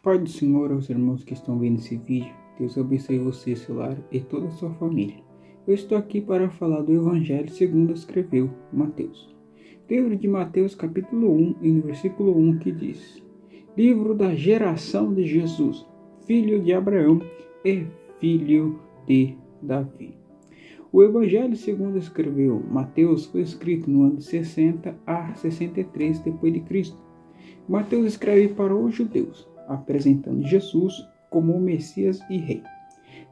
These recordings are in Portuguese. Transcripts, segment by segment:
Pai do Senhor, aos irmãos que estão vendo esse vídeo, Deus abençoe você, seu lar e toda a sua família. Eu estou aqui para falar do Evangelho segundo escreveu Mateus. Livro de Mateus, capítulo 1, e no versículo 1, que diz: Livro da geração de Jesus, filho de Abraão e filho de Davi. O Evangelho segundo escreveu Mateus foi escrito no ano de 60 a 63 d.C. Mateus escreve para os judeus, apresentando Jesus como o Messias e Rei.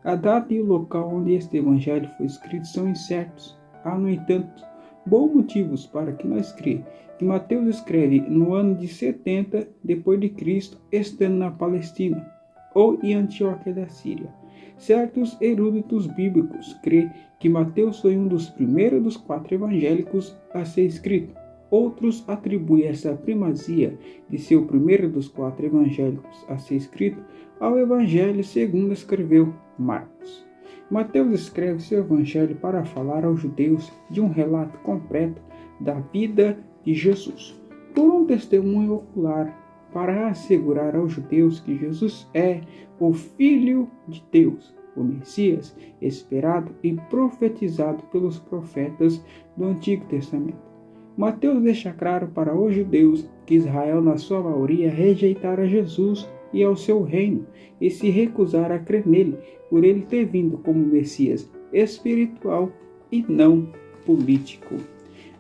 A data e o local onde este evangelho foi escrito são incertos. Há, no entanto, bons motivos para que nós cremos que Mateus escreve no ano de 70 d.C., estando na Palestina ou em Antioquia da Síria. Certos eruditos bíblicos creem que Mateus foi um dos primeiros dos 4 evangélicos a ser escrito. Outros atribuem essa primazia de ser o primeiro dos 4 evangélicos a ser escrito ao Evangelho segundo escreveu Marcos. Mateus escreve seu evangelho para falar aos judeus de um relato completo da vida de Jesus, por um testemunho ocular, para assegurar aos judeus que Jesus é o Filho de Deus, o Messias, esperado e profetizado pelos profetas do Antigo Testamento. Mateus deixa claro para os judeus que Israel, na sua maioria, rejeitara Jesus e ao seu reino, e se recusara a crer nele, por ele ter vindo como Messias espiritual e não político.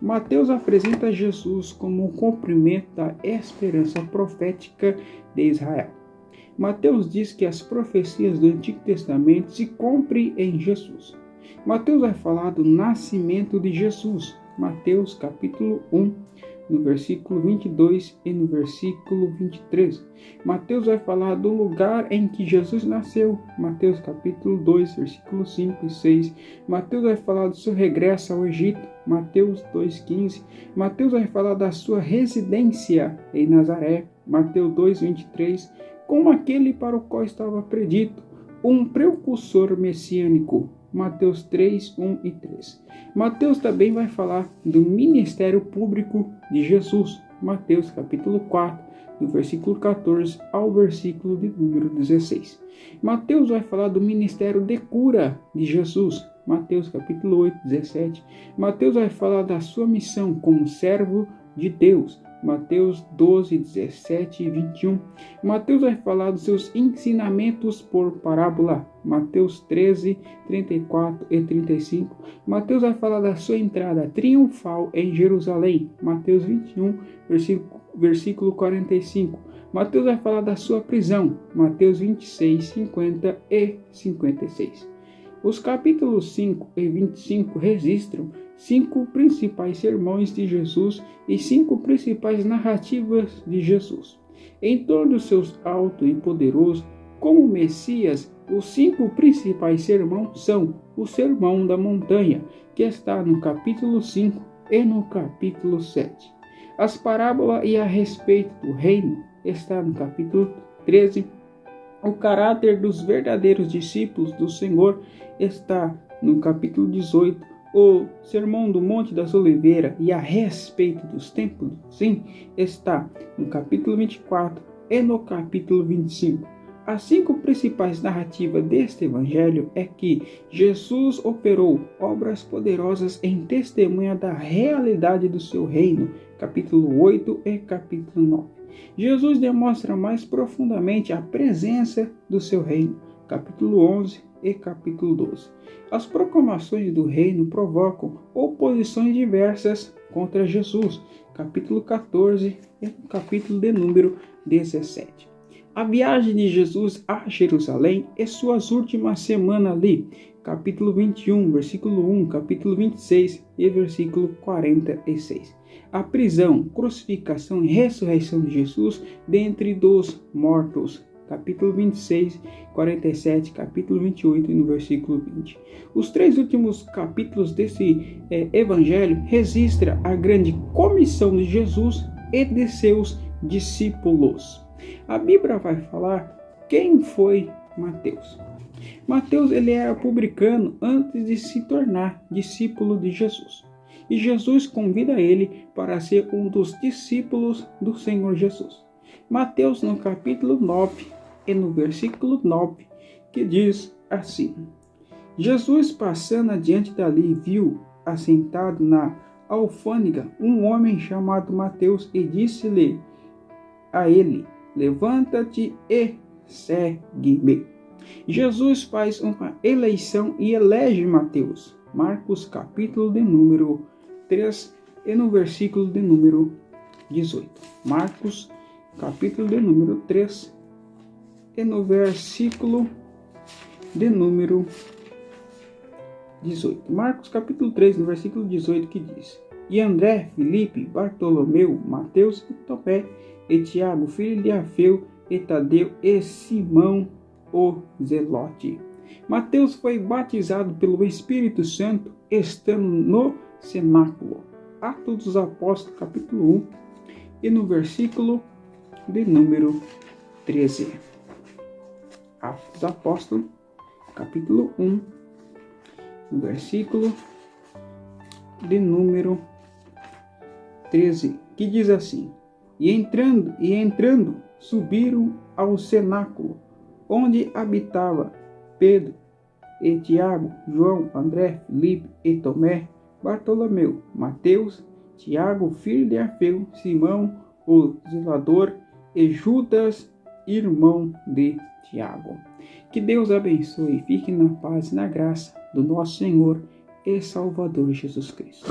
Mateus apresenta Jesus como um cumprimento da esperança profética de Israel. Mateus diz que as profecias do Antigo Testamento se cumprem em Jesus. Mateus vai falar do nascimento de Jesus. Mateus capítulo 1, no versículo 22 e no versículo 23. Mateus vai falar do lugar em que Jesus nasceu. Mateus capítulo 2, versículos 5 e 6. Mateus vai falar do seu regresso ao Egito. Mateus 2,15. Mateus vai falar da sua residência em Nazaré. Mateus 2,23. Como aquele para o qual estava predito, um precursor messiânico. Mateus 3, 1 e 3. Mateus também vai falar do ministério público de Jesus. Mateus capítulo 4, do versículo 14 ao versículo de número 16. Mateus vai falar do ministério de cura de Jesus. Mateus capítulo 8, 17. Mateus vai falar da sua missão como servo de Deus. Mateus 12, 17 e 21. Mateus vai falar dos seus ensinamentos por parábola. Mateus 13, 34 e 35. Mateus vai falar da sua entrada triunfal em Jerusalém. Mateus 21, versículo 45. Mateus vai falar da sua prisão. Mateus 26, 50 e 56. Os capítulos 5 e 25 registram 5 principais sermões de Jesus e 5 principais narrativas de Jesus. Em torno dos seus alto e poderoso como Messias, os 5 principais sermões são o Sermão da Montanha, que está no capítulo 5 e no capítulo 7. As parábolas e a respeito do reino está no capítulo 13. O caráter dos verdadeiros discípulos do Senhor está no capítulo 18. O Sermão do Monte das Oliveiras e a respeito dos templos, sim, está no capítulo 24 e no capítulo 25. As 5 principais narrativas deste evangelho é que Jesus operou obras poderosas em testemunha da realidade do seu reino, capítulo 8 e capítulo 9. Jesus demonstra mais profundamente a presença do seu reino, capítulo 11 e capítulo 12. As proclamações do reino provocam oposições diversas contra Jesus, capítulo 14 e capítulo de número 17. A viagem de Jesus a Jerusalém e suas últimas semanas ali, capítulo 21, versículo 1, capítulo 26 e versículo 46. A prisão, crucificação e ressurreição de Jesus dentre dos mortos, capítulo 26, 47, capítulo 28 e no versículo 20. Os 3 últimos capítulos desse evangelho registram a grande comissão de Jesus e de seus discípulos. A Bíblia vai falar quem foi Mateus. Mateus ele era publicano antes de se tornar discípulo de Jesus. E Jesus convida ele para ser um dos discípulos do Senhor Jesus. Mateus, no capítulo 9, e no versículo 9, que diz assim: Jesus, passando adiante dali, viu assentado na alfândega um homem chamado Mateus e disse-lhe a ele: levanta-te e segue-me. Jesus faz uma eleição e elege Mateus. Marcos capítulo de número 3 e no versículo de número 18. Marcos capítulo de número 3 e no versículo de número 18. Marcos capítulo 3, no versículo 18, que diz: E André, Filipe, Bartolomeu, Mateus e Tomé, e Tiago, filho de Alfeu, e Tadeu, e Simão, o Zelote. Mateus foi batizado pelo Espírito Santo, estando no cenáculo. Atos dos Apóstolos, capítulo 1, e no versículo de número 13. Atos dos Apóstolos, capítulo 1, no versículo de número 13, que diz assim: E entrando, subiram ao cenáculo, onde habitava Pedro e Tiago, João, André, Filipe e Tomé, Bartolomeu, Mateus, Tiago, filho de Alfeu, Simão, o zelador, e Judas, irmão de Tiago. Que Deus abençoe e fique na paz e na graça do nosso Senhor e Salvador Jesus Cristo.